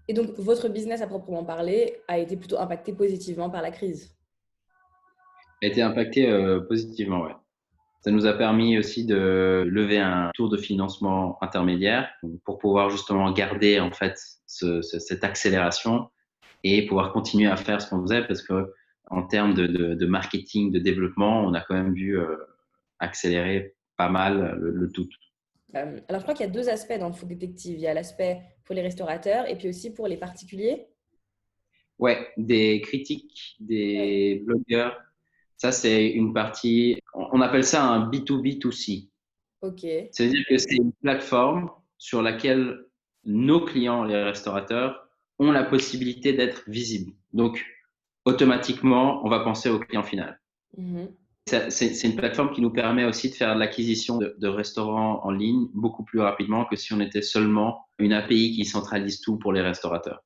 Et donc, votre business à proprement parler a été plutôt impacté positivement par la crise. A été impacté positivement, ouais. Ça nous a permis aussi de lever un tour de financement intermédiaire pour pouvoir justement garder en fait cette accélération et pouvoir continuer à faire ce qu'on faisait parce que en termes de marketing, de développement, on a quand même vu accélérer pas mal le tout. Alors, je crois qu'il y a deux aspects dans le food détective. Il y a l'aspect pour les restaurateurs et puis aussi pour les particuliers. Ouais, des critiques, Ouais. des blogueurs, ça c'est une partie, on appelle ça un B2B2C. Ok. C'est-à-dire que c'est une plateforme sur laquelle nos clients, les restaurateurs, ont la possibilité d'être visibles. Donc, automatiquement, on va penser au client final. Mhm. C'est une plateforme qui nous permet aussi de faire de l'acquisition de restaurants en ligne beaucoup plus rapidement que si on était seulement une API qui centralise tout pour les restaurateurs.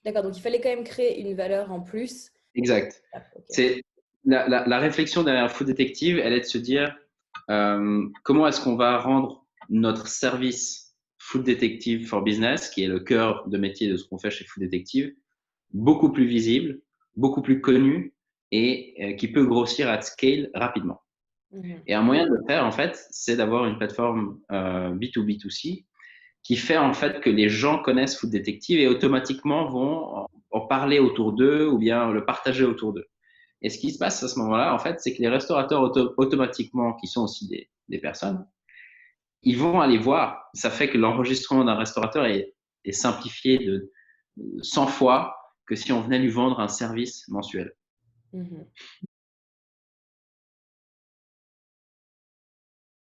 D'accord, donc il fallait quand même créer une valeur en plus. Exact. Ah, ok. C'est la réflexion derrière Food Detective, elle est de se dire comment est-ce qu'on va rendre notre service Food Detective for Business, qui est le cœur de métier de ce qu'on fait chez Food Detective, beaucoup plus visible, beaucoup plus connu et qui peut grossir at scale rapidement. Mhm. Et un moyen de le faire, en fait, c'est d'avoir une plateforme B2B2C qui fait en fait que les gens connaissent Food Detective et automatiquement vont en parler autour d'eux ou bien le partager autour d'eux. Et ce qui se passe à ce moment-là, en fait, c'est que les restaurateurs automatiquement, qui sont aussi des personnes, ils vont aller voir. Ça fait que l'enregistrement d'un restaurateur est simplifié de 100 fois que si on venait lui vendre un service mensuel. Mhm.